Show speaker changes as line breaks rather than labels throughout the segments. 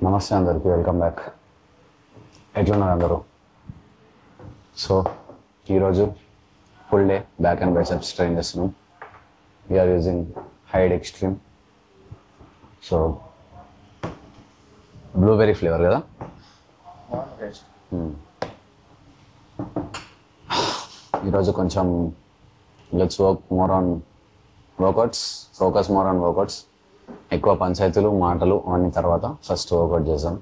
నమస్తే అందరికీ, welcome back. ఎట్లున్నారు అందరూ? సో ఈరోజు full day back and biceps train చేస్తున్నాం. We're using Hyde Xtreme. So blueberry flavour కదా. ఈరోజు కొంచెం let's work more on workouts, focus more on workouts. ఎక్కువ పంచాయతీలు మాటలు అన్ని తర్వాత ఫస్ట్ వర్కౌట్ చేద్దాం.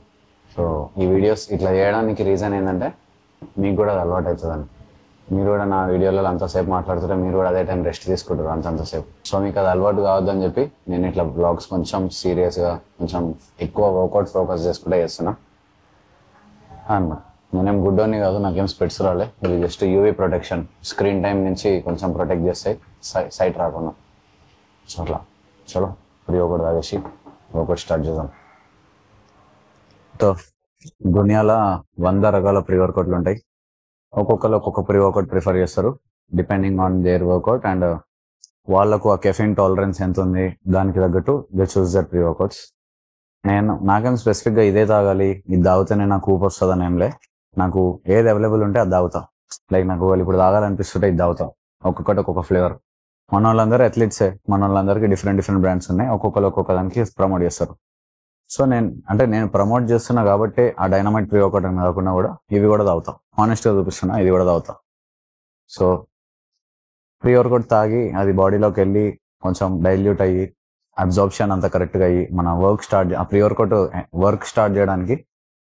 సో ఈ వీడియోస్ ఇట్లా చేయడానికి రీజన్ ఏంటంటే మీకు కూడా అది అలవాటు అవుతుందని. మీరు కూడా నా వీడియోలలో అంతసేపు మాట్లాడుతుంటే మీరు కూడా అదే టైం రెస్ట్ తీసుకుంటారు అంతసేపు. సో మీకు అది అలవాటు కావద్దని చెప్పి నేను ఇట్లా బ్లాగ్స్ కొంచెం సీరియస్గా కొంచెం ఎక్కువ వర్కౌట్ ఫోకస్ చేసుకుంటే చేస్తున్నా అన్నమాట. నేనేం గుడ్డోని కాదు, నాకేం స్పెట్స్ రాలే. ఇది just UV protection, screen time నుంచి కొంచెం ప్రొటెక్ట్ చేస్తాయి సైట్ రాకుండా. సో అట్లా చలో ప్రీ వర్కౌట్ తాగేసి వర్కౌట్ స్టార్ట్ చేద్దాం. సో దునియాలో 100 రకాల ప్రీ వర్కౌట్లు ఉంటాయి. ఒక్కొక్కరు ఒక్కొక్క ప్రీ వర్కౌట్ ప్రిఫర్ చేస్తారు depending on their workout and వాళ్ళకు ఆ కెఫిన్ టాలరెన్స్ ఎంత ఉంది దానికి తగ్గట్టు they choose that pre workouts. నాకేం స్పెసిఫిక్గా ఇదే తాగాలి, ఇది తాగితేనే నాకు ఊపు వస్తుందని ఏం లే. నాకు ఏది అవైలబుల్ ఉంటే అది తాగుతా. లైక్ నాకు వాళ్ళు ఇప్పుడు తాగాలనిపిస్తుంటే ఇది తాగుతా. ఒక్కొక్కటి ఒక్కొక్క ఫ్లేవర్. మన వాళ్ళందరూ అథ్లీట్సే, మన వాళ్ళందరికీ డిఫరెంట్ బ్రాండ్స్ ఉన్నాయి. ఒక్కొక్కరు ఒక్కొక్క దానికి ప్రమోట్ చేస్తారు. సో నేను ప్రమోట్ చేస్తున్నా కాబట్టి ఆ డైనమైట్ ప్రీ వర్కౌట్ అని కాకుండా కూడా ఇవి కూడా తాగుతా. హానెస్ట్గా చూపిస్తున్నా, ఇది కూడా తాగుతా. సో ప్రీ వర్కౌట్ తాగి అది బాడీలోకి వెళ్ళి కొంచెం డైల్యూట్ అయ్యి అబ్జార్ప్షన్ అంతా కరెక్ట్గా అయ్యి మన ఆ ప్రీ వర్క్ స్టార్ట్ చేయడానికి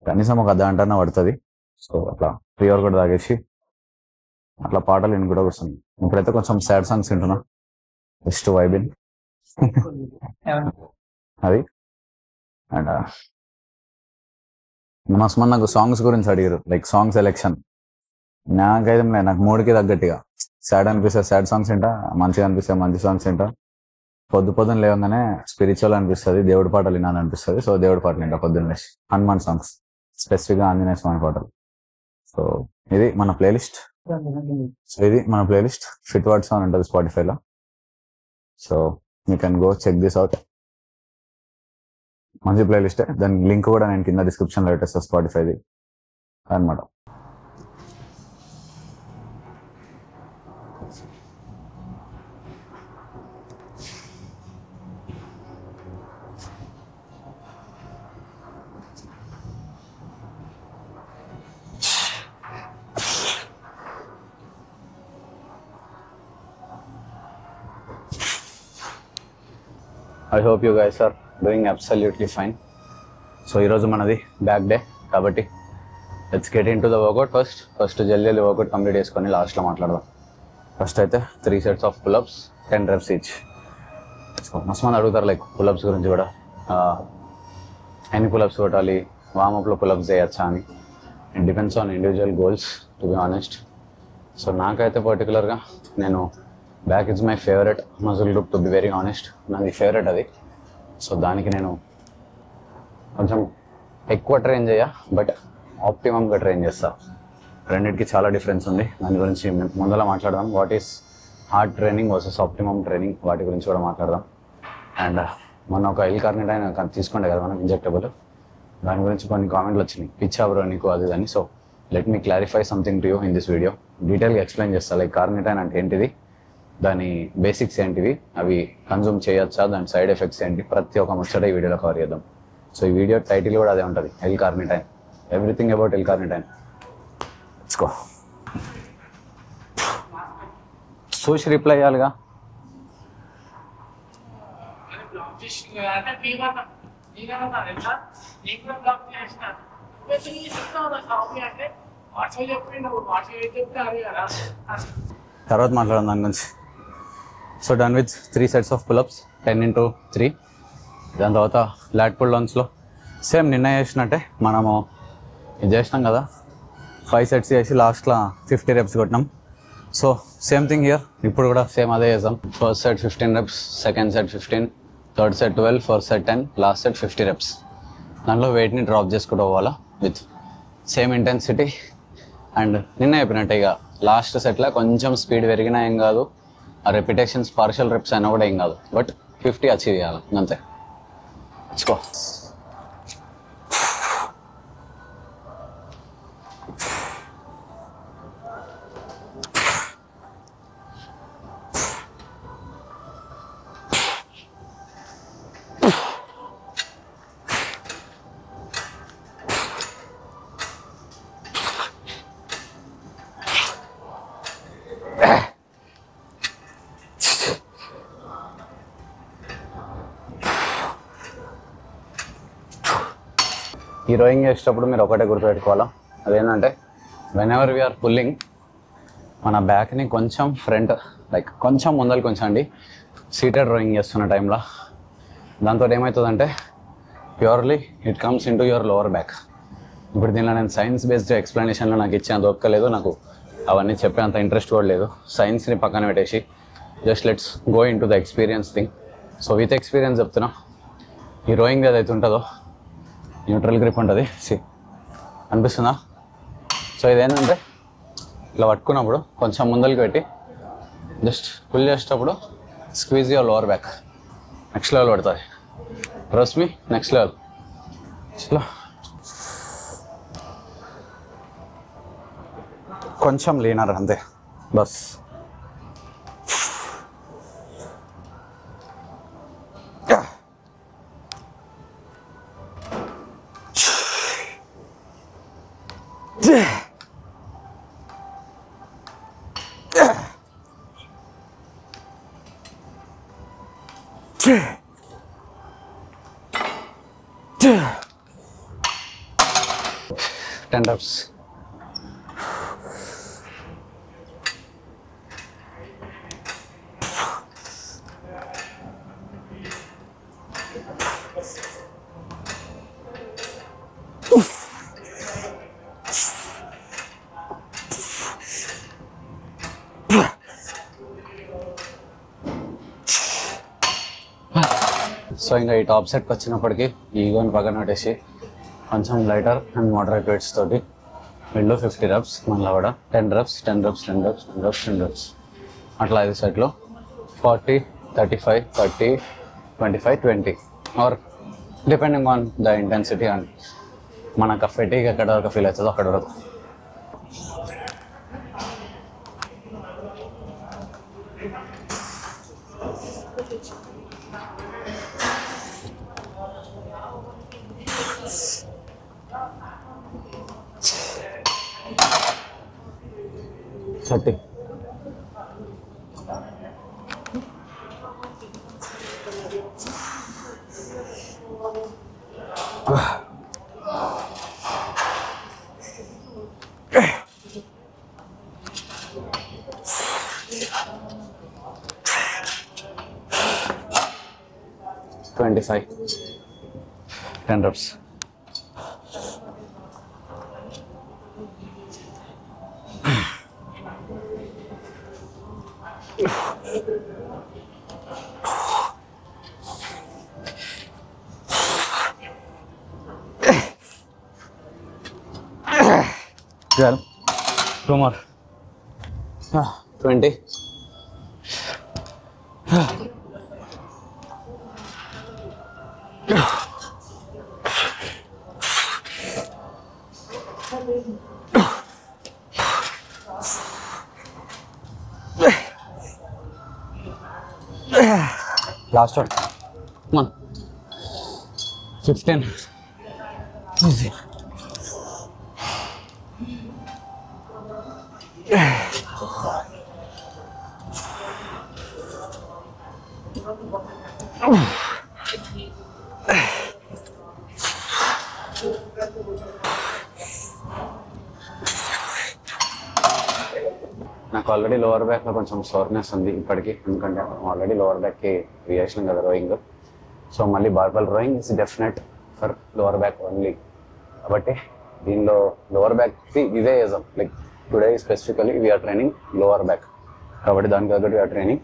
కనీసం ఒక అర్ధగంటనే పడుతుంది. సో అట్లా ప్రీ వర్కౌట్ తాగేసి అట్లా పాటలు విని కూడా వస్తుంది. ఇప్పుడైతే కొంచెం సాడ్ సాంగ్స్ వింటున్నా, జస్ట్ వైబిన్ అది. అండ్ నాకు సాంగ్స్ గురించి అడిగారు, లైక్ సాంగ్ సెలెక్షన్. నాకైతే నాకు మూడుకి తగ్గట్టుగా సాడ్ అనిపిస్తే సాడ్ సాంగ్స్ వింటా, మంచిగా అనిపిస్తే మంచి సాంగ్స్ వింటా. పొద్దున లేవగానే స్పిరిచువల్ అనిపిస్తుంది, దేవుడి పాటలు వినాలనిపిస్తుంది. సో దేవుడి పాటలు వింటా పొద్దున్న. హనుమాన్ సాంగ్స్, స్పెసిఫిక్గా ఆంజనేయ స్వామి పాటలు. సో ఇది మన ప్లేలిస్ట్. ఫిట్ వర్డ్స్ అని ఉంటుంది స్పాటిఫైలో. So you can go check this out. మంచి ప్లేలిస్టే, దాని లింక్ కూడా నేను కింద డిస్క్రిప్షన్లో పెట్టేస్తాను స్పాటిఫైది అనమాట. I hope you guys are doing absolutely fine. So ఈరోజు మనది బ్యాక్ డే కాబట్టి let's get into the workout. First జల్దీ వర్కౌట్ కంప్లీట్ చేసుకొని లాస్ట్లో మాట్లాడదాం. ఫస్ట్ అయితే 3 sets of pull-ups, 10 reps each. మస్తు మంది అడుగుతారు లైక్ పుల్అప్స్ గురించి కూడా, ఎన్ని పుల్అప్స్ కొట్టాలి, వామప్లో పుల్అప్స్ చేయొచ్చా అని. It depends on individual goals to be honest. So నాకైతే పర్టికులర్గా నేను back is my favourite muscle group to be very honest. నాది ఫేవరెట్ అది. సో దానికి నేను కొంచెం ఎక్కువ ట్రైన్ చేయ, బట్ ఆప్టిమమ్గా ట్రైన్ చేస్తా. రెండింటికి చాలా డిఫరెన్స్ ఉంది, దాని గురించి ముందర మాట్లాడదాం. What is hard training versus optimum training, వాటి గురించి కూడా మాట్లాడదాం. అండ్ మొన్న ఒక L-కార్నిటైన్ తీసుకుంటే కదా మనం ఇంజెక్టబుల్, దాని గురించి కొన్ని కామెంట్లు వచ్చినాయి, పిచ్చా బ్రో నీకు అది అని. So let me clarify something to you in this video. డీటెయిల్గా ఎక్స్ప్లెయిన్ చేస్తా, లైక్ కార్నిటైన్ అంటే ఏంటిది, దాని బేసిక్స్ ఏంటివి, అవి కన్జ్యూమ్ చేయొచ్చా, దాని సైడ్ ఎఫెక్ట్స్ ఏంటి, ప్రతి ఒక్క ముచ్చట ఈ వీడియోలో కవర్ చేద్దాం. సో ఈ వీడియో టైటిల్ కూడా అదే ఉంటుంది, L carnitine, everything about L carnitine. Let's go. సూచి రిప్లై అయ్యాలిగా. తర్వాత మాట్లాడదాం దాని గురించి. So done with 3 sets of pull-ups, 10 into 3. దాని తర్వాత లాట్ పుల్ డౌన్స్లో సేమ్ నిన్న చేసినట్టే మనము ఇది చేసినాం కదా, 5 sets చేసి లాస్ట్లో 50 reps కొట్టినాం. సో సేమ్ థింగ్ హియర్, ఇప్పుడు కూడా సేమ్ అదే చేద్దాం. First set 15 reps, second set 15, third set 12, fourth set 10, last set 50 reps. దాంట్లో వెయిట్ని డ్రాప్ చేసుకుంటూ పోవాలా విత్ సేమ్ ఇంటెన్సిటీ. అండ్ నిన్న చెప్పినట్టే ఇక లాస్ట్ సెట్లో కొంచెం స్పీడ్ పెరిగినా ఏం కాదు, ఆ రెపిటేషన్స్ పార్షియల్ రెప్స్ అయినా కూడా ఏం కాదు, బట్ 50 అచీవ్ చేయాలి అంతే. Let's go. ఈ రోయింగ్ చేసేటప్పుడు మీరు ఒకటే గుర్తుపెట్టుకోవాలా, అదేంటంటే వెన్ ఎవర్ వీఆర్ పుల్లింగ్ మన బ్యాక్ని కొంచెం ఫ్రంట్ లైక్ కొంచెం ముందరికి ఉంచండి సీటెడ్ రోయింగ్ చేస్తున్న టైంలో. దాంతో ఏమవుతుందంటే purely it comes in to your lower back. ఇప్పుడు దీనిలో నేను సైన్స్ బేస్డ్ ఎక్స్ప్లెనేషన్లో నాకు ఇచ్చేంత ఒక్కలేదు, నాకు అవన్నీ చెప్పేంత ఇంట్రెస్ట్ కూడా లేదు. సైన్స్ని పక్కన పెట్టేసి just let's go in to the experience thing. So with experience చెప్తున్నా, ఈ రోయింగ్ ఏదైతే ఉంటుందో న్యూట్రల్ గ్రిప్ ఉంటుంది, అనిపిస్తుందా? సో ఇదేంటంటే ఇట్లా పట్టుకున్నప్పుడు కొంచెం ముందరికి పెట్టి జస్ట్ పుల్ చేసేటప్పుడు squeeze your lower back. Next level పడుతుంది. Trust me, next level. చలో కొంచెం లీనర్ అంతే బస్. Ten reps. సో ఇంకా ఈ టాప్ సెట్కి వచ్చినప్పటికీ ఈగోని పక్కన పెట్టేసి కొంచెం లైటర్ అండ్ మోడరేట్ వెయిట్స్ తోటి వీళ్ళు 50 reps, మళ్ళీ కూడా 10 reps, 10 reps, 10 reps, 10 reps, 10 reps అట్లా 5 సెట్లు 40, 35, 30, 25, 20 or depending on the intensity and మనకు ఫెటీగ్ ఎక్కడ వరకు ఫీల్ అవుతుందో అక్కడ వరకు. Twenty-five, 10 reps. Well, 2 more. 20. Last one. Come on. 15. Easy. నాకు ఆల్రెడీ లోవర్ బ్యాక్లో కొంచెం సోర్నెస్ ఉంది ఇప్పటికీ, ఎందుకంటే ఆల్రెడీ లోవర్ బ్యాక్కి రియాక్షన్ కదా రోయింగ్. సో మళ్ళీ barbell rowing is definite for lower back only. కాబట్టి దీనిలో లోవర్ బ్యాక్కి ఇదే ఏజం, like today specifically we're training lower back, కాబట్టి దానికి తగ్గట్టు వీఆర్ ట్రైనింగ్.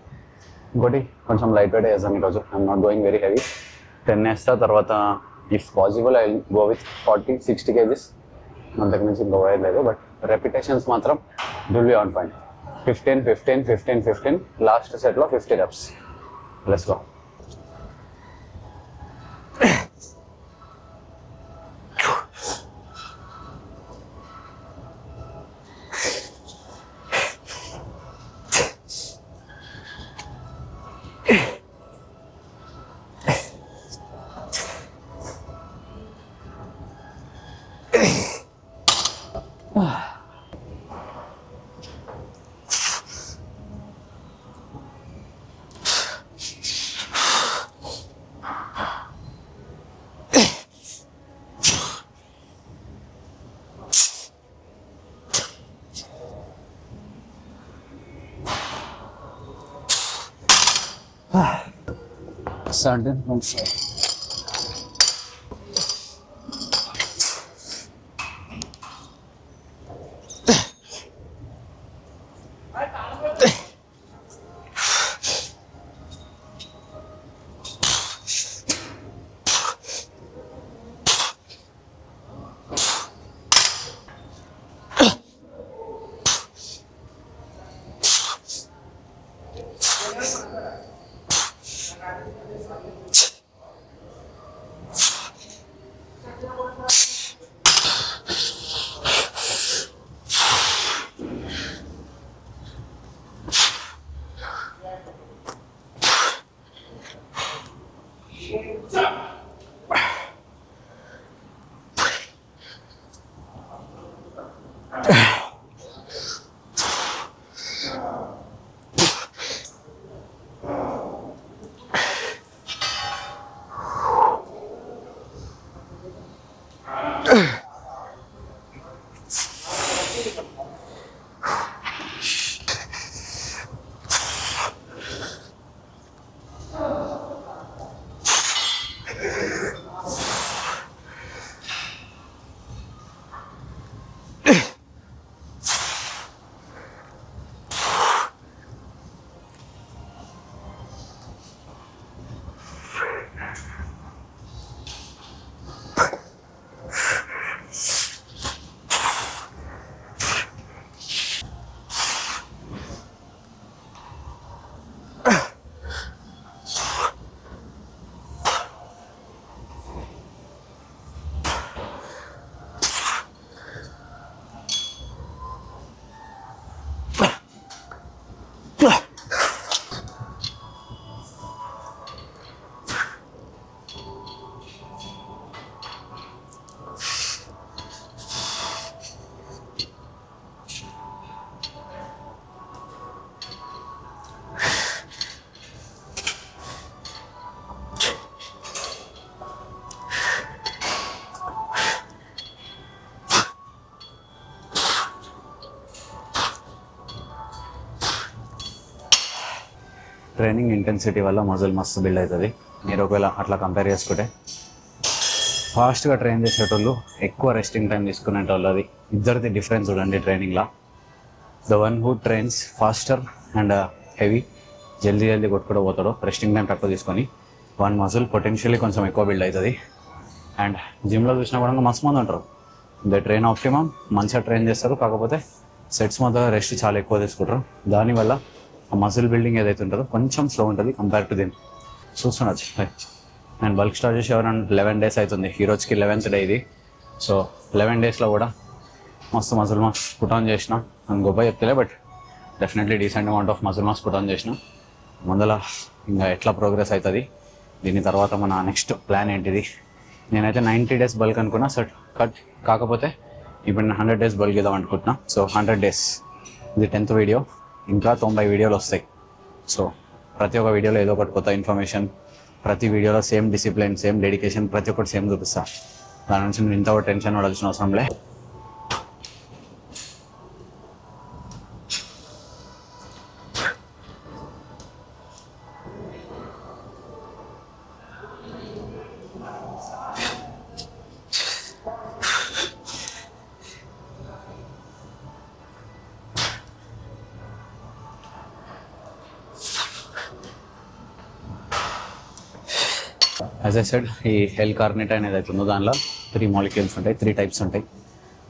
ఇంకోటి కొంచెం లైట్ వెయిట్ వేసాం ఈరోజు. I'm not going very heavy. 10 వేస్తా, తర్వాత if possible I go with 40-60 kgs, అంతకు మించి ఇంకా పోయలేదు. బట్ రెపిటేషన్స్ మాత్రం will be on point. 15, 15, 15, 15, last సెట్లో 50 reps. Let's go. 17.5. Training intensity వల్ల మజిల్ మస్తు బిల్డ్ అవుతుంది. మీరు ఒకవేళ అట్లా కంపేర్ చేసుకుంటే ఫాస్ట్గా ట్రైన్ చేసేటోళ్ళు ఎక్కువ రెస్టింగ్ టైం తీసుకునేటోళ్ళు, అది ఇద్దరిది డిఫరెన్స్ చూడండి ట్రైనింగ్లో. The one who trains faster and heavy జల్దీ కొట్టుకుంటూ పోతాడు, రెస్టింగ్ టైం తక్కువ తీసుకొని వన్ మజిల్ పొటెన్షియల్లీ కొంచెం ఎక్కువ బిల్డ్ అవుతుంది. అండ్ జిమ్లో చూసినా కూడా మస్తు మంది ఉంటారు, దే ట్రైన్ ఆప్టిమమ్ మంచిగా ట్రైన్ చేస్తారు, కాకపోతే సెట్స్ మధ్య రెస్ట్ చాలా ఎక్కువ తీసుకుంటారు. దానివల్ల ఆ మజిల్ బిల్డింగ్ ఏదైతే ఉంటుందో కొంచెం స్లో ఉంటుంది కంపేర్ టు దీని. చూస్తుండొచ్చు నేను బల్క్ స్టార్ట్ చేసి ఎవరైనా 11 days అవుతుంది, ఈ రోజుకి 11th డే ఇది. సో 11 daysలో కూడా మస్తు మజిల్ మాస్ పుట్ ఆన్ చేసిన, అని గొప్ప చెప్తలే, but definitely decent amount of muscle mass put on చేసిన. ముందల ఇంకా ఎట్లా ప్రోగ్రెస్ అవుతుంది, దీని తర్వాత మన నెక్స్ట్ ప్లాన్ ఏంటిది. నేనైతే 90 days బల్క్ అనుకున్నా, సో కాకపోతే ఇప్పుడు నేను 100 days బల్క్ ఇద్దాం అనుకుంటున్నా. సో 100 days ఇది 10th వీడియో, ఇంకా 90 వీడియోలు వస్తాయి. సో ప్రతి ఒక్క వీడియోలో ఏదో ఒకటి కొత్త ఇన్ఫర్మేషన్, ప్రతి వీడియోలో సేమ్ డిసిప్లిన్, సేమ్ డెడికేషన్, ప్రతి ఒక్కటి సేమ్ చూపిస్తా. దాని నుంచి నేను ఇంత టెన్షన్ పడాల్సిన అవసరం లే. యాజ్ ఐ సెడ్, ఈ L-కార్నిట్ అనేది అవుతుందో దానిలో 3 molecules ఉంటాయి, 3 types ఉంటాయి,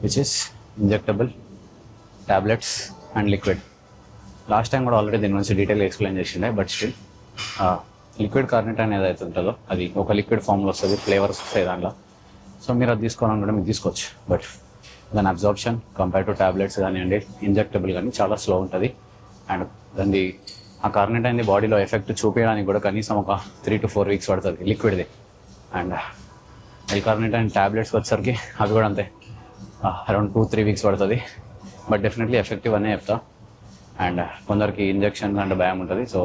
which is injectable, tablets and liquid. Last time కూడా ఆల్రెడీ దీని గురించి డీటెయిల్గా ఎక్స్ప్లెయిన్ చేసిండే, బట్ స్టిల్ లిక్విడ్ కార్నిట్ అనేది అయితే ఉంటుందో అది ఒక లిక్విడ్ ఫామ్లో వస్తుంది, ఫ్లేవర్స్ వస్తాయి దాంట్లో. సో మీరు అది తీసుకోవాలనుకుంటే మీరు తీసుకోవచ్చు, బట్ దాని అబ్జార్ప్షన్ కంపేర్ టు టాబ్లెట్స్ కానివ్వండి, ఇంజెక్టబుల్ కానీ చాలా స్లో ఉంటుంది. అండ్ దాన్ని ఆ కార్నిట్ అనేది బాడీలో ఎఫెక్ట్ చూపించడానికి కూడా కనీసం ఒక 3 to 4 weeks పడుతుంది లిక్విడ్ది. అండ్ L-కార్నిట్ అండ్ ట్యాబ్లెట్స్కి వచ్చేసరికి అవి కూడా అంతే, అరౌండ్ 2-3 weeks పడుతుంది, బట్ డెఫినెట్లీ ఎఫెక్టివ్ అనే చెప్తా. అండ్ కొందరికి ఇంజెక్షన్ అంటే భయం ఉంటుంది. సో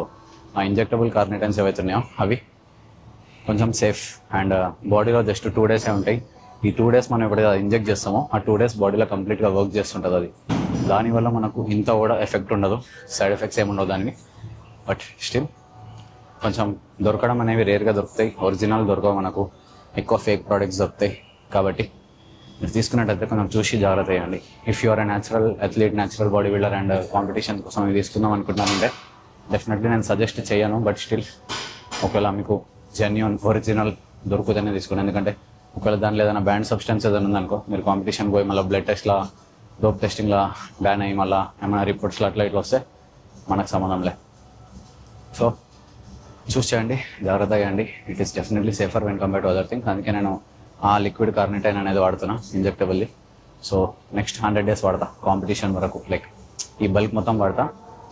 ఆ ఇంజెక్టబుల్ కార్నిటన్స్ ఏవైతే ఉన్నాయో అవి కొంచెం సేఫ్, అండ్ బాడీలో జస్ట్ 2 days ఉంటాయి. ఈ 2 days మనం ఎప్పుడైతే ఇంజెక్ట్ చేస్తామో ఆ 2 days బాడీలో కంప్లీట్గా వర్క్ చేస్తుంటుంది అది. దానివల్ల మనకు ఇంత కూడా ఎఫెక్ట్ ఉండదు, సైడ్ ఎఫెక్ట్స్ ఏమి ఉండవు దానికి. బట్ స్టిల్ కొంచెం దొరకడం అనేవి రేర్గా దొరుకుతాయి, ఒరిజినల్ దొరకవు మనకు, ఎక్కువ ఫేక్ ప్రోడక్ట్స్ దొరుకుతాయి. కాబట్టి మీరు తీసుకున్నట్టయితే కొంచెం చూసి జాగ్రత్త చేయండి. If you are a natural athlete, natural bodybuilder and competition కోసం ఇది తీసుకుందాం అనుకుంటున్నానంటే డెఫినెట్లీ నేను సజెస్ట్ చేయను. బట్ స్టిల్ ఒకవేళ మీకు జెన్యూన్ ఒరిజినల్ దొరుకుతూనే తీసుకోండి. ఎందుకంటే ఒకవేళ దానిలో ఏదైనా బ్యాన్ సబ్స్టెన్స్ ఏదైనా ఉందనుకో, మీరు కాంపిటీషన్ పోయి మళ్ళీ బ్లడ్ టెస్ట్లా డోప్ టెస్టింగ్లా బ్యాన్ అయ్యి మళ్ళీ ఏమైనా రిపోర్ట్స్లో అట్లా ఇట్లా వస్తే మనకు సంబంధం లే. సో చూస్ చేయండి, జాగ్రత్తగా చేయండి. It is definitely safer when compare to other things. అందుకే నేను ఆ లిక్విడ్ కార్నిటైన్ అనేది వాడుతున్నా ఇంజెక్టబుల్లీ. సో నెక్స్ట్ 100 days వాడతా కాంపిటీషన్ వరకు, లైక్ ఈ బల్క్ మొత్తం వాడతా.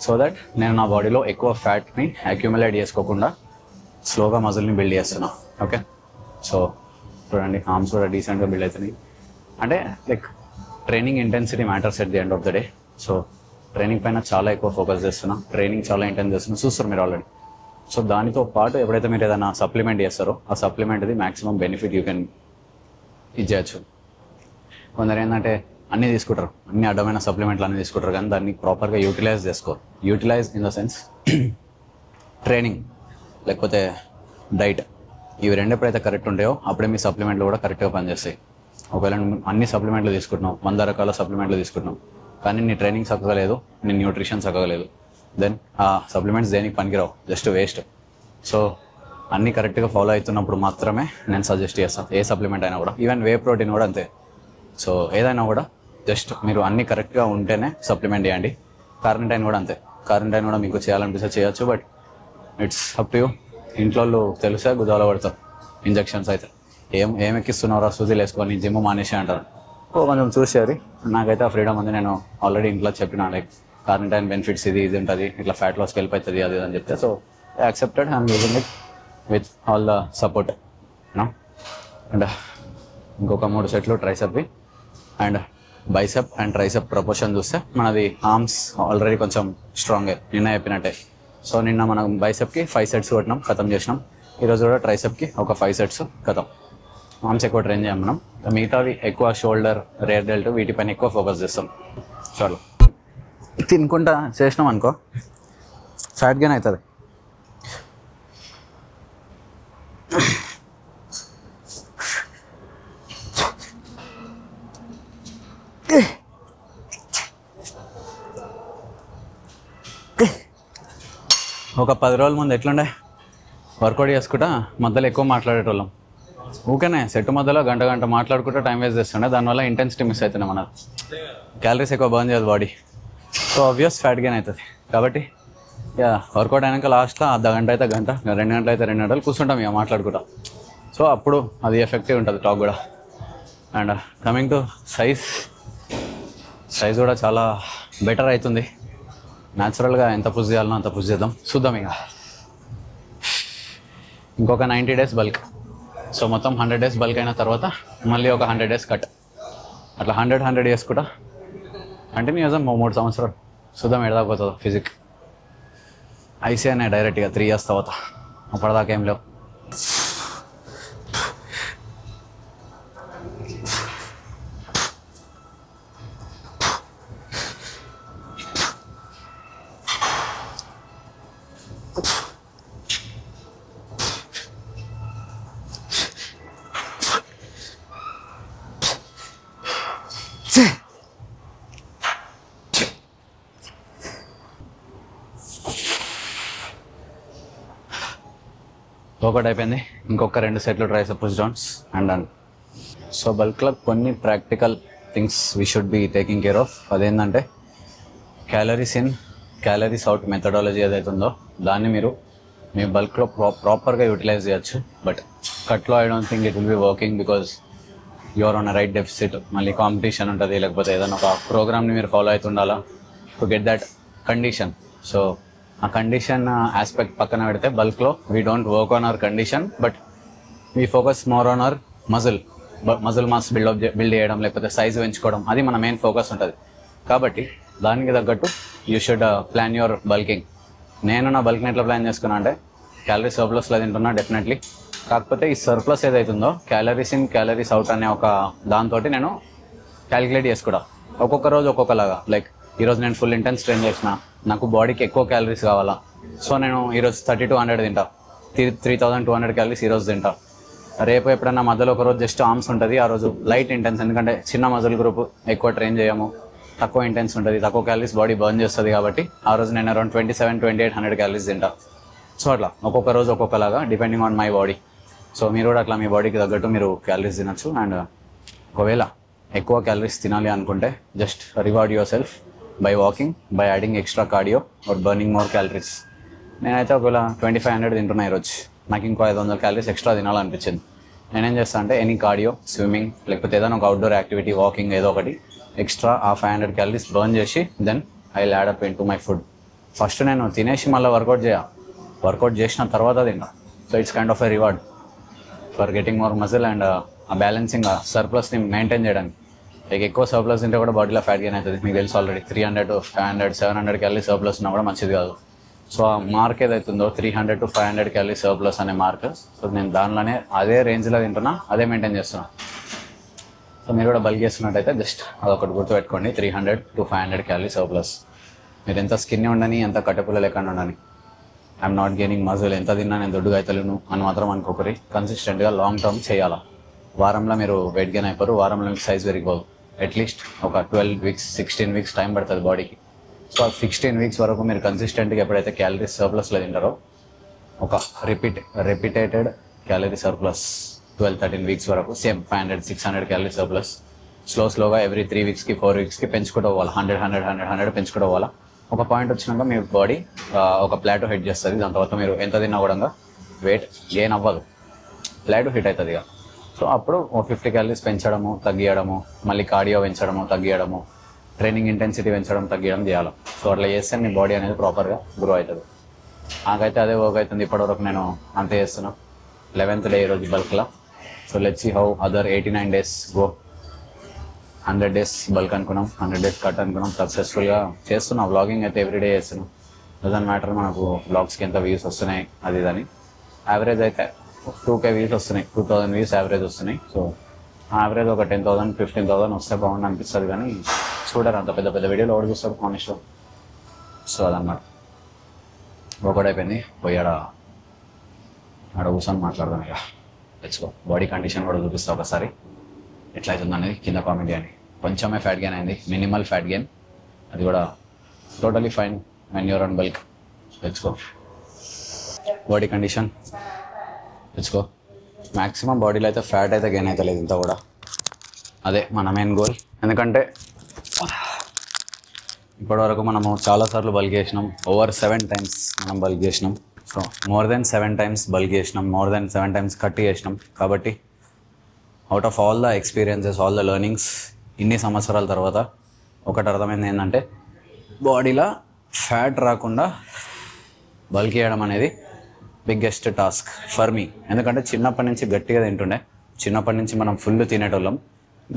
సో దట్ నేను నా బాడీలో ఎక్కువ ఫ్యాట్ని అక్యుములేట్ చేసుకోకుండా స్లోగా మజిల్ని బిల్డ్ చేస్తున్నా. ఓకే, సో చూడండి ఆర్మ్స్ కూడా డీసెంట్గా బిల్డ్ అవుతున్నాయి. అంటే like training intensity matters at the end of the day. So training పైన చాలా ఎక్కువ ఫోకస్ చేస్తున్నా, ట్రైనింగ్ చాలా ఇంటెన్స్ చేస్తున్నా, చూస్తారు మీరు ఆల్రెడీ. సో దానితో పాటు ఎప్పుడైతే మీరు ఏదైనా సప్లిమెంట్ చేస్తారో ఆ సప్లిమెంట్ అది మ్యాక్సిమం బెనిఫిట్ యూ కెన్ ఇచ్చేయచ్చు. కొందరు ఏంటంటే అన్నీ తీసుకుంటారు, అన్ని అడ్డమైన సప్లిమెంట్లు అన్నీ తీసుకుంటారు, కానీ దాన్ని ప్రాపర్గా యూటిలైజ్ చేసుకోరు. Utilize in the sense training లేకపోతే డైట్, ఇవి రెండు ఎప్పుడైతే కరెక్ట్ ఉంటాయో అప్పుడే మీ సప్లిమెంట్లు కూడా కరెక్ట్గా పనిచేస్తాయి. ఒకవేళ అన్ని సప్లిమెంట్లు తీసుకుంటున్నావు, 100 రకాల సప్లిమెంట్లు తీసుకుంటున్నావు, కానీ నీ ట్రైనింగ్ చక్కగా లేదు, నీ న్యూట్రిషన్ చక్కగా లేదు, దెన్ ఆ సప్లిమెంట్స్ దేనికి పనికిరావు, జస్ట్ వేస్ట్. సో అన్నీ కరెక్ట్గా ఫాలో అవుతున్నప్పుడు మాత్రమే నేను సజెస్ట్ చేస్తాను ఏ సప్లిమెంట్ అయినా కూడా. ఈవెన్ వే ప్రోటీన్ కూడా అంతే. సో ఏదైనా కూడా జస్ట్ మీరు అన్నీ కరెక్ట్గా ఉంటేనే సప్లిమెంట్ చేయండి. కార్నిటైన్ కూడా అంతే. కార్నిటైన్ కూడా మీకు చేయాలనిపిస్తే చేయొచ్చు, but it's up to you. ఇంట్లో తెలిసే గుదాలో పడతారు ఇంజెక్షన్స్ అయితే. ఏం ఎక్కిస్తున్నారో సూజీలు వేసుకొని జిమ్ మానేసి అంటారు. కొంచెం చూసేది. నాకైతే ఆ ఫ్రీడమ్ ఉంది. నేను ఆల్రెడీ ఇంట్లో చెప్పిన లైక్ కార్నిటైన్ బెనిఫిట్స్ ఇది ఉంటుంది, ఇట్లా ఫ్యాట్ లాస్కి వెళ్ళిపోతుంది అది అని చెప్తే, so I accepted, I'm using it with all the support no. And ఇంకొక 3 సెట్లు ట్రైసెప్వి and bicep and tricep proportion చూస్తే మనది ఆర్మ్స్ ఆల్రెడీ కొంచెం స్ట్రాంగే, నిన్న చెప్పినట్టే. సో నిన్న మనం బైసెప్కి 5 sets కొట్టినాం, ఖతం చేసినాం. ఈరోజు కూడా ట్రైసెప్కి ఒక 5 sets ఖతం. ఆర్మ్స్ ఎక్కువ ట్రైన్ చేయం మనం, మిగతావి ఎక్కువ షోల్డర్, రేర్ డెల్ట్ వీటిపైన ఎక్కువ ఫోకస్ చేస్తాం. చాలు తినుకుంటా చేసినాం అనుకో ఫ్యాట్ గెయిన్ అవుతుంది. ఒక 10 రోజుల ముందు ఎట్లుండే వర్కౌట్ చేసుకుంటా మధ్యలో ఎక్కువ మాట్లాడేటోళ్ళం. ఊకనే సెట్ మధ్యలో గంట మాట్లాడుకుంటూ టైం వేస్ట్ చేస్తుండే, దానివల్ల ఇంటెన్సిటీ మిస్ అవుతున్నాయి. మన క్యాలరీస్ ఎక్కువ బర్న్ చేయదు body, so obvious fat gain అవుతుంది. కాబట్టి వర్కౌట్ అయినాక లాస్ట్లో అర్ధ గంట అయితే గంట, 2 గంటలు అయితే 2 గంటలు కూర్చుంటాం ఇక మాట్లాడుకుంటాం. సో అప్పుడు అది ఎఫెక్టివ్ ఉంటుంది టాక్ కూడా. అండ్ కమింగ్ టు సైజ్ కూడా చాలా బెటర్ అవుతుంది. న్యాచురల్గా ఎంత పుష్ చేయాలనో అంత పుష్ చేద్దాం, చూద్దాం. ఇక ఇంకొక 90 days బల్క్. సో మొత్తం 100 days బల్క్ అయిన తర్వాత మళ్ళీ ఒక 100 days కట్, అట్లా 100 చేసుకుంటా కంటిన్యూ చేద్దాం 3 సంవత్సరాలు. చూద్దాం ఎడదాకపోతుందో ఫిజిక్. ఐసీఐనే డైరెక్ట్గా 3 years తర్వాత, అప్పటిదాకా ఏం లేవు. ఒకటి అయిపోయింది, ఇంకొక 2 సెట్లు tricep push downs and done. So బల్క్లో కొన్ని practical things we should be taking care of. అదేంటంటే calories in calories out methodology ఏదైతుందో దాన్ని మీరు మీ బల్క్లో ప్రాపర్గా యూటిలైజ్ చేయొచ్చు. బట్ కట్లో I don't think it will be working because you're on a right deficit. మళ్ళీ కాంపిటీషన్ ఉంటుంది, లేకపోతే ఏదైనా ఒక ప్రోగ్రామ్ని మీరు ఫాలో అవుతుండాలా to get that condition. So ఆ కండిషన్ ఆస్పెక్ట్ పక్కన పెడితే బల్క్లో we don't work on our condition, but we focus more on our muscle mass build చేయడం, లేకపోతే సైజ్ పెంచుకోవడం, అది మన మెయిన్ ఫోకస్ ఉంటుంది. కాబట్టి దానికి తగ్గట్టు you should plan your bulking. నేను నా బల్క్ని ఎట్లా ప్లాన్ చేసుకున్నా అంటే క్యాలరీ సర్ప్లస్లో తింటున్నా డెఫినెట్లీ. కాకపోతే ఈ సర్ప్లస్ ఏదైతుందో క్యాలరీస్ ఇన్ క్యాలరీస్ అవుట్ అనే ఒక దాంతో నేను క్యాలిక్యులేట్ చేసుకుంటా. ఒక్కొక్క రోజు ఒక్కొక్కలాగా. లైక్ ఈరోజు నేను ఫుల్ ఇంటెన్స్ ట్రైన్ చేసిన, నాకు బాడీకి ఎక్కువ క్యాలరీస్ కావాలా, సో నేను ఈరోజు 30 to 100 తింటా. 3200 క్యాలరీస్ ఈరోజు తింటా. రేపు ఎప్పుడైనా మధ్యలో ఒకరోజు జస్ట్ ఆర్మ్స్ ఉంటుంది, ఆ రోజు లైట్ ఇంటెన్స్, ఎందుకంటే చిన్న మజిల్ గ్రూప్ ఎక్కువ ట్రైన్ చేయము, తక్కువ ఇంటెన్స్ ఉంటుంది, తక్కువ క్యాలరీస్ బాడీ బర్న్ చేస్తుంది కాబట్టి ఆ రోజు నేను అరౌండ్ 2700-2800 క్యాలరీస్ తింటా. సో అట్లా ఒక్కొక్క రోజు ఒక్కొక్కలాగా depending on my body. So మీరు కూడా అట్లా మీ బాడీకి తగ్గట్టు మీరు క్యాలరీస్ తినచ్చు. అండ్ ఒకవేళ ఎక్కువ క్యాలరీస్ తినాలి అనుకుంటే just reward yourself by walking, by adding extra cardio or burning more calories. నేనైతే ఒకవేళ 2500 తింటున్నా ఈరోజు, నాకు ఇంకో 500 క్యాలరీస్ ఎక్స్ట్రా తినాలనిపించింది. నేనేం చేస్తాను అంటే ఎనీ కార్డియో, స్విమ్మింగ్, లేకపోతే ఏదైనా ఒక అవుట్డోర్ యాక్టివిటీ, వాకింగ్ ఏదో ఒకటి ఎక్స్ట్రా ఆ 500 క్యాలరీస్ బర్న్ చేసి then I add up into my food. First నేను తినేసి మళ్ళీ వర్కౌట్ చేసిన తర్వాత తింటా. So it's kind of a reward for getting more muscle and ఆ బ్యాలెన్సింగ్ ఆ సర్ప్లస్ని మెయింటైన్ చేయడానికి. లైక్ ఎక్కువ సర్ప్లస్ తింటే కూడా బాడీలో ఫ్యాట్ గెయిన్ అవుతుంది, మీకు తెలుసు ఆల్రెడీ. 300 to 500, 700 క్యాలరీ సర్ప్లస్ ఉన్నా కూడా మంచిది కాదు. సో ఆ మార్క్ ఏదైతుందో 300 to 500 క్యాలరీ సర్ప్లస్ అనే మార్క్, సో నేను దానిలోనే అదే రేంజ్లో తింటున్నా, అదే మెయింటైన్ చేస్తున్నా. సో మీరు కూడా బల్క్ చేస్తున్నట్టయితే జస్ట్ అదొకటి గుర్తుపెట్టుకోండి, 300 to 500 క్యాలరీ సర్ప్లస్. మీరు ఎంత స్కిన్ ఉండని, ఎంత కట్టెపుల్ల లేకుండా ఉండని, ఐఎమ్ నాట్ గెయినింగ్ మజిల్, ఎంత తిన్నా నేను దొడ్డుగా అవుతలేను అని మాత్రం అనుకోకరి. కన్సిస్టెంట్గా లాంగ్ టర్మ్ చేయాలా. వారంలో మీరు వెయిట్ గెయిన్ అయిపోరు, వారంలో మీకు సైజ్ పెరిగిపోదు. అట్లీస్ట్ ఒక 12 weeks 16 weeks టైం పడుతుంది బాడీకి. సో ఆ 16 weeks వరకు మీరు కన్సిస్టెంట్గా ఎప్పుడైతే క్యాలరీస్ సర్ప్లస్లో తింటారో, ఒక రిపీటెడ్ క్యాలరీ సర్ప్లస్ 12-13 weeks వరకు సేమ్ 500-600 క్యాలరీ సర్ప్లస్ స్లోగా ఎవ్రీ 3 weeksకి 4 weeksకి పెంచుకుంటూ పోవాలి. 100 పెంచుకుంటూ పోవాలా. ఒక పాయింట్ వచ్చినాక మీ బాడీ ఒక ప్లాటో హిట్ చేస్తుంది. దాని తర్వాత మీరు ఎంత తిన్నా కూడా వెయిట్ గెయిన్ అవ్వదు, ప్లాటో హిట్ అవుతుంది ఇక. సో అప్పుడు 50 క్యాలరీస్ పెంచడము, తగ్గియడము, మళ్ళీ కార్డియో పెంచడము, తగ్గియడము, ట్రైనింగ్ ఇంటెన్సిటీ పెంచడం, తగ్గియడం చేయాలి. సో అట్లా చేస్తే మీ బాడీ అనేది ప్రాపర్గా గ్రో అవుతుంది. నాకైతే అదే వర్క్ అవుతుంది ఇప్పటివరకు. నేను అంతే చేస్తున్నా. 11th day ఈరోజు బల్క్లా. So let's see how other 89 days గో. 100 days బల్క్ అనుకున్నాం, 100 days కట్ అనుకున్నాం, సక్సెస్ఫుల్గా చేస్తున్నాం. వ్లాగింగ్ అయితే ఎవ్రీడే చేస్తున్నాం. డజంట్ మ్యాటర్ మనకు వ్లాగ్స్కి ఎంత వ్యూస్ వస్తున్నాయి అది ఇదని. యావరేజ్ అయితే 2K వ్యూస్ వస్తున్నాయి, 2000 వ్యూస్ యావరేజ్ వస్తున్నాయి. సో యావరేజ్ ఒక 10,000-15,000 వస్తే బాగుంది అనిపిస్తుంది, కానీ చూడరు అంత పెద్ద వీడియోలు ఎవరు చూస్తారు కానిస్ట్లో. సో అదన్నమాట. ఒకటి అయిపోయింది, పోయాడ కూర్చొని మాట్లాడదాం ఇక. తెచ్చుకో బాడీ కండిషన్ కూడా చూపిస్తా ఒకసారి ఎట్లా అవుతుంది అనేది కింద కామెంట్ చేయండి. కొంచెమే ఫ్యాట్ గెయిన్ అయింది, మినిమల్ ఫ్యాట్ గెయిన్, అది కూడా totally fine when you're on bulk. తెచ్చుకో బాడీ కండిషన్, తెచ్చుకో. మ్యాక్సిమం బాడీలో అయితే ఫ్యాట్ అయితే గెయిన్ అయితే లేదు ఇంత కూడా, అదే మన మెయిన్ గోల్. ఎందుకంటే ఇప్పటివరకు మనము చాలాసార్లు బల్క్ చేసినాం, ఓవర్ 7 times మనం బల్క్ చేసినాం. So more than 7 times bulk చేసినాం, మోర్ దెన్ 7 times కట్ చేసినాం. కాబట్టి out of all the experiences, all the learnings, ఇన్ని సంవత్సరాల తర్వాత ఒకటి అర్థమైంది ఏంటంటే, బాడీలో ఫ్యాట్ రాకుండా బల్క్ చేయడం అనేది బిగ్గెస్ట్ టాస్క్ ఫర్ మీ. ఎందుకంటే చిన్నప్పటి నుంచి గట్టిగా తింటుండే, చిన్నప్పటి నుంచి మనం ఫుల్ తినేటోళ్ళం.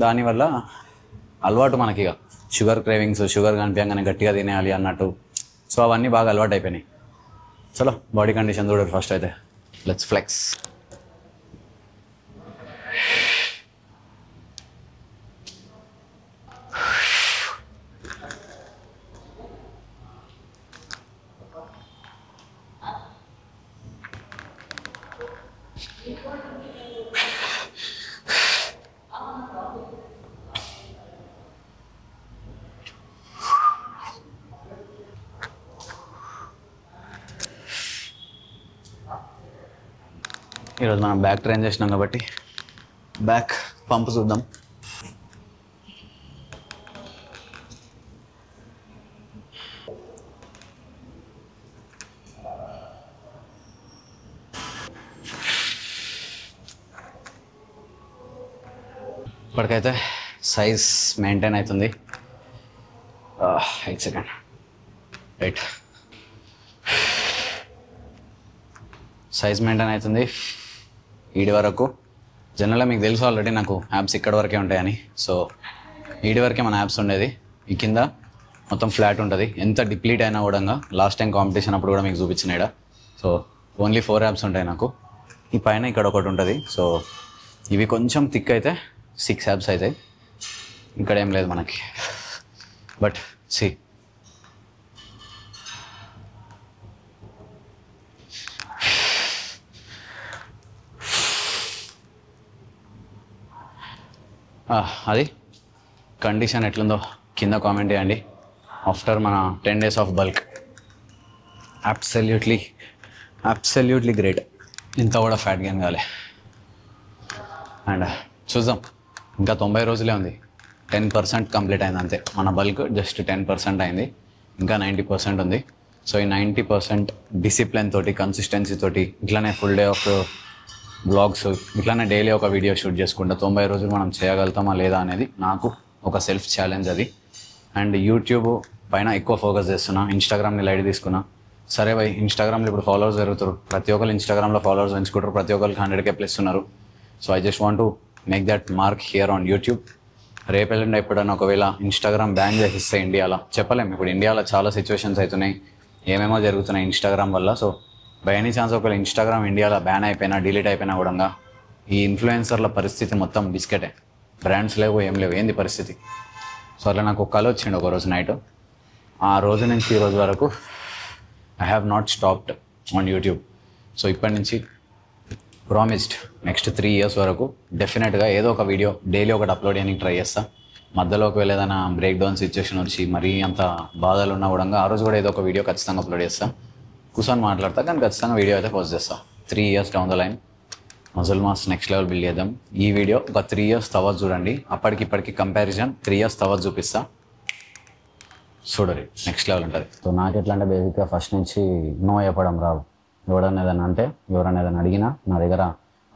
దానివల్ల అలవాటు మనకి ఇక షుగర్ క్రేవింగ్స్, షుగర్ కనిపించగానే గట్టిగా తినేయాలి అన్నట్టు. సో అవన్నీ బాగా అలవాటు అయిపోయినాయి. చలో బాడీ కండిషన్ చూడండి ఫస్ట్ అయితే. Let's flex. ఈరోజు మనం బ్యాక్ ట్రైన్ చేసినాం కాబట్టి బ్యాక్ పంప్ చూద్దాం. ఇప్పటికైతే సైజ్ మెయింటైన్ అవుతుంది. 1 second రైట్. సైజ్ మెయింటైన్ అవుతుంది ఈడి వరకు. జనరల్గా మీకు తెలుసు ఆల్రెడీ నాకు యాప్స్ ఇక్కడ వరకే ఉంటాయని. సో ఈడి వరకే మన యాప్స్ ఉండేది. ఈ కింద మొత్తం ఫ్లాట్ ఉంటుంది. ఎంత డిప్లీట్ అయినా కూడా, లాస్ట్ టైం కాంపిటీషన్ అప్పుడు కూడా మీకు చూపించిన ఈడ. సో ఓన్లీ 4 యాప్స్ ఉంటాయి నాకు. ఈ పైన ఇక్కడ ఒకటి ఉంటుంది. సో ఇవి కొంచెం థిక్ అయితే 6 యాప్స్ అవుతాయి. ఇక్కడ ఏం లేదు మనకి. బట్ సి అది కండిషన్ ఎట్లుందో కింద కామెంట్ చేయండి. ఆఫ్టర్ మన 10 days of bulk absolutely great. ఇంత కూడా ఫ్యాట్ గెయిన్ కాలే. అండ్ చూద్దాం, ఇంకా 90 రోజులే ఉంది. 10% కంప్లీట్ అయింది అంతే. మన బల్క్ జస్ట్ 10% అయింది, ఇంకా 90% ఉంది. సో ఈ 90% డిసిప్లిన్ తోటి, కన్సిస్టెన్సీ తోటి, ఇట్లానే ఫుల్ డే ఆఫ్ బ్లాగ్స్, ఇట్లానే డైలీ ఒక వీడియో షూట్ చేసుకుంటా 90 రోజులు మనం చేయగలుగుతామా లేదా అనేది నాకు ఒక సెల్ఫ్ ఛాలెంజ్ అది. అండ్ యూట్యూబ్ పైన ఎక్కువ ఫోకస్ చేస్తున్నా, ఇన్స్టాగ్రామ్ని లైట్ తీసుకున్నా. సరే భయ్, ఇన్స్టాగ్రామ్లో ఇప్పుడు ఫాలోవర్స్ జరుగుతారు, ప్రతి ఒక్కరు ఇన్స్టాగ్రామ్లో ఫాలోవర్స్ పెంచుకుంటారు, ప్రతి ఒక్కరికి 100K ప్లస్ ఉన్నారు. So I just want to make that mark here on YouTube. రేపెల్లండి ఎప్పుడైనా ఒకవేళ ఇన్స్టాగ్రామ్ బ్యాన్ చేసిస్తే ఇండియాలో, చెప్పలేము, ఇప్పుడు ఇండియాలో చాలా సిచ్యువేషన్స్ అవుతున్నాయి, ఏమేమో జరుగుతున్నాయి ఇన్స్టాగ్రామ్ వల్ల. సో బై ఎనీ ఛాన్స్ ఒకవేళ ఇన్స్టాగ్రామ్ ఇండియాలో బ్యాన్ అయిపోయినా, డిలీట్ అయిపోయినా కూడా ఈ ఇన్ఫ్లుయెన్సర్ల పరిస్థితి మొత్తం బిస్కెటే. బ్రాండ్స్ లేవు, ఏం లేవు, ఏంది పరిస్థితి. సో అట్లా నాకు ఒక కల వచ్చిండు ఒకరోజు నైట్. ఆ రోజు నుంచి ఈ రోజు వరకు I have not stopped on YouTube. So ఇప్పటి నుంచి ప్రామిస్డ్ నెక్స్ట్ 3 years వరకు డెఫినెట్గా ఏదో ఒక వీడియో డైలీ ఒకటి అప్లోడ్ చేయడానికి ట్రై చేస్తా. మధ్యలో ఒకవేళ ఏదైనా బ్రేక్ డౌన్ సిచ్యువేషన్ వచ్చి మరీ అంత బాధలు ఉన్నా కూడా ఆ రోజు కూడా ఏదో ఒక వీడియో ఖచ్చితంగా అప్లోడ్ చేస్తా. కూర్చొని మాట్లాడతా, కానీ ఖచ్చితంగా వీడియో అయితే పోస్ట్ చేస్తా. 3 years down the line muscle mass next level build చేద్దాం. ఈ వీడియో ఒక 3 years తర్వాత చూడండి, అప్పటికి ఇప్పటికి కంపారిజన్ 3 years తర్వాత చూపిస్తా, చూడండి నెక్స్ట్ లెవెల్ ఉంటుంది. సో నాకు ఎట్లా అంటే బేసిక్గా ఫస్ట్ నుంచి నో చెప్పడం రాదు. ఎవడన్నా ఏదైనా అంటే, ఎవరైనా ఏదైనా అడిగినా నా దగ్గర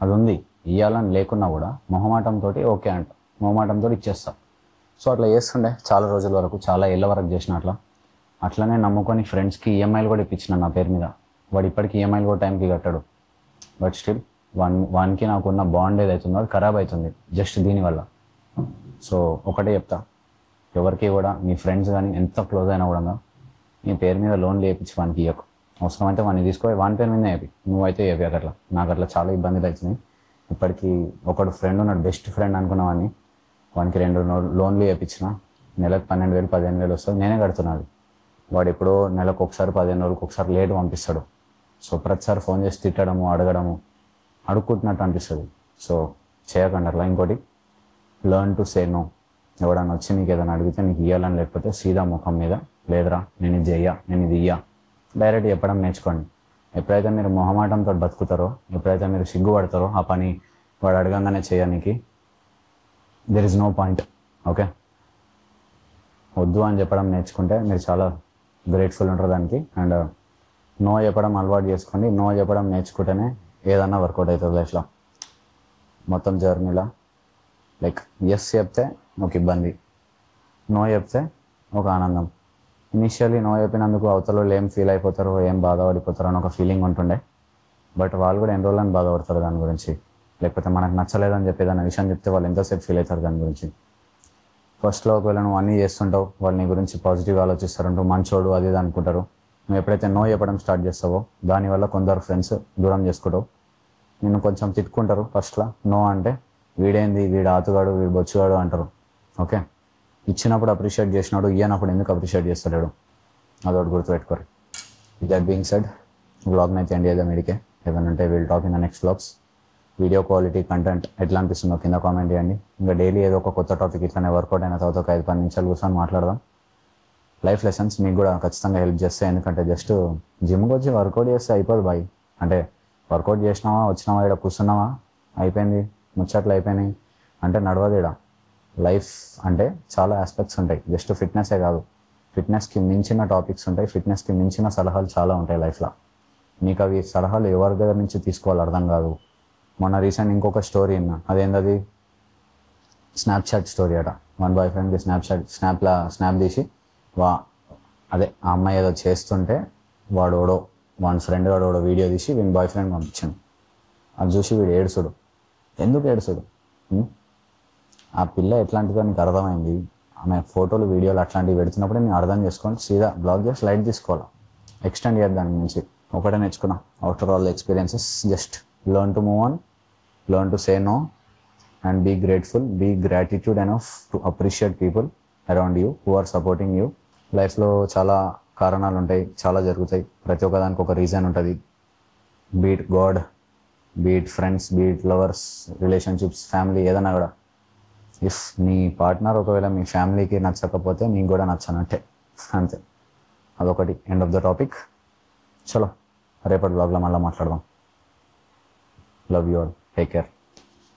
అది ఉంది ఇవ్వాలని లేకున్నా కూడా మొహమాటంతో ఓకే అంట, మొహమాటంతో ఇచ్చేస్తా. సో అట్లా చేస్తుండే చాలా రోజుల వరకు, చాలా ఏళ్ళ వరకు చేసిన. అట్లనే నమ్ముకొని ఫ్రెండ్స్కి ఈఎంఐలు కూడా ఇప్పించిన నా పేరు మీద. వాడు ఇప్పటికీ ఈఎంఐలు కూడా టైంకి కట్టాడు. బట్ స్టిల్ వానికి నాకున్న బాండ్ ఏదైతుందో అది ఖరాబ్ అవుతుంది జస్ట్ దీనివల్ల. సో ఒకటే చెప్తా, ఎవరికి కూడా మీ ఫ్రెండ్స్ కానీ ఎంత క్లోజ్ అయినా కూడా నీ పేరు మీద లోన్లు వేయించి వానికి ఇవ్వకు. అవసరమైతే వాడిని తీసుకో, వాని పేరు మీద వేపి, నువ్వైతే వేపి. అట్లా నాకు అట్లా చాలా ఇబ్బందులు అవుతున్నాయి. ఇప్పటికీ ఒకడు ఫ్రెండ్ ఉన్నాడు, బెస్ట్ ఫ్రెండ్ అనుకున్న వానికి 2 లోన్లు వేయించిన. నెలకు 12,000 15,000 వస్తుంది, నేనే కడుతున్నాడు. వాడు ఎప్పుడో నెలకు ఒకసారి 15 రోజులకు ఒకసారి లేట్ పంపిస్తాడు. సో ప్రతిసారి ఫోన్ చేసి తిట్టడము, అడుక్కుంటున్నట్టు అనిపిస్తుంది. సో చేయకండి అట్లా. ఇంకోటి, లెర్న్ టు సే నో. ఎవడన్నా వచ్చి నీకు ఏదైనా అడిగితే నీకు ఇవ్వాలని లేకపోతే సీదా ముఖం మీద లేదురా నేను ఇది చెయ్యా, నేను ఇది ఇయ్యా, డైరెక్ట్ చెప్పడం నేర్చుకోండి. ఎప్పుడైతే మీరు మొహమాటంతో బతుకుతారో, ఎప్పుడైతే మీరు సిగ్గుపడతారో ఆ పని వాడు అడగంగానే చేయడానికి, there is no point. Okay, వద్దు అని చెప్పడం నేర్చుకుంటే మీరు చాలా గ్రేట్ఫుల్ ఉంటారు దానికి. అండ్ నో చెప్పడం అలవాటు చేసుకోండి. నో చెప్పడం నేర్చుకుంటేనే ఏదన్నా వర్కౌట్ అవుతుంది లైఫ్లో మొత్తం జర్నీలో. లైక్ ఎస్ చెప్తే ఒక ఇబ్బంది, నో చెప్తే ఒక ఆనందం. ఇనిషియల్లీ నో చెప్పినందుకు అవతల ఏం ఫీల్ అయిపోతారో, ఏం బాధపడిపోతారో అని ఒక ఫీలింగ్ ఉంటుండే. బట్ వాళ్ళు కూడా ఎన్ని రోజులని బాధపడతారు దాని గురించి. లేకపోతే మనకు నచ్చలేదని చెప్పి ఏదైనా విషయం చెప్తే వాళ్ళు ఎంతసేపు ఫీల్ అవుతారు దాని గురించి. ఫస్ట్లో ఒకవేళ నువ్వు అన్నీ చేస్తుంటావు, వాళ్ళు నీ గురించి పాజిటివ్గా ఆలోచిస్తారంటూ మంచోడు అది ఇది అనుకుంటారు. నువ్వు ఎప్పుడైతే నో చెప్పడం స్టార్ట్ చేస్తావో దానివల్ల కొందరు ఫ్రెండ్స్ దూరం చేసుకుంటావు. నిన్ను కొంచెం తిట్టుకుంటారు ఫస్ట్లో. నో అంటే వీడేంది, వీడు ఆతుగాడు, వీడు బొచ్చుగాడు అంటారు. ఓకే, ఇచ్చినప్పుడు అప్రిషియేట్ చేసినాడు, ఇయ్యనప్పుడు ఎందుకు అప్రిషియేట్ చేస్తలేడు, అదొకటి గుర్తుపెట్టుకోరు. విత్ దట్ బీయింగ్ సెడ్, వ్లాగ్ని అయితే ఎండ్ చేద్దాం ఇడికే. ఏదైనా will talk in the next vlogs. Video quality, content ఎట్లా అనిపిస్తుందో కింద కామెంట్ చేయండి. ఇంకా డైలీ ఏదో ఒక కొత్త టాపిక్ ఇట్లానే వర్కౌట్ అయిన తర్వాత ఒక 5-10 నిమిషాలు కూర్చొని మాట్లాడదాం. లైఫ్ లెసన్స్ మీకు కూడా ఖచ్చితంగా హెల్ప్ చేస్తాయి. ఎందుకంటే జస్ట్ జిమ్కి వచ్చి వర్కౌట్ చేస్తే అయిపోదు బాయ్. అంటే వర్కౌట్ చేసినావా, వచ్చినావా, ఇక్కడ కూర్చున్నావా, అయిపోయింది, ముచ్చట్లు అయిపోయినాయి అంటే నడవదు. ఇక్కడ లైఫ్ అంటే చాలా ఆస్పెక్ట్స్ ఉంటాయి, జస్ట్ ఫిట్నెస్సే కాదు. ఫిట్నెస్కి మించిన టాపిక్స్ ఉంటాయి, ఫిట్నెస్కి మించిన సలహాలు చాలా ఉంటాయి లైఫ్లో. మీకు అవి సలహాలు ఎవరి దగ్గర నుంచి తీసుకోవాలి అర్థం కాదు. మొన్న రీసెంట్ ఇంకొక స్టోరీ విన్నా, అదేంటది, స్నాప్చాట్ స్టోరీ అట. వన్ బాయ్ ఫ్రెండ్కి స్నాప్ తీసి అదే ఆ అమ్మాయి ఏదో చేస్తుంటే వాడి ఫ్రెండ్ వాడు వీడియో తీసి వీని బాయ్ ఫ్రెండ్ పంపించాను. అది చూసి వీడు ఏడుసుడు. ఎందుకు ఏడుసుడు? ఆ పిల్ల ఎట్లాంటిదో నీకు అర్థమైంది. ఆమె ఫోటోలు, వీడియోలు అట్లాంటివి పెడుతున్నప్పుడే నేను అర్థం చేసుకొని సీదా బ్లాగ్ చేసి లైట్ తీసుకోవాలి, ఎక్స్టెండ్ చేయద్దు దాని నుంచి. ఒకటే నేర్చుకున్నా after all the experiences, just learn to move on, learn to say no and be grateful, be gratitude enough to appreciate people around you who are supporting you. లైఫ్లో చాలా కారణాలు ఉంటాయి, చాలా జరుగుతాయి, ప్రతి ఒక్కదానికి ఒక రీజన్ ఉంటుంది. Beat God, beat friends, beat lovers, relationships, family, ఏదైనా కూడా ఇఫ్ మీ పార్ట్నర్ ఒకవేళ మీ ఫ్యామిలీకి నచ్చకపోతే మీకు కూడా నచ్చనట్టే, అంతే. అదొకటి, ఎండ్ ఆఫ్ ద టాపిక్. చలో రేపటి బ్లాగ్లో మళ్ళీ మాట్లాడదాం. Love you all, take care.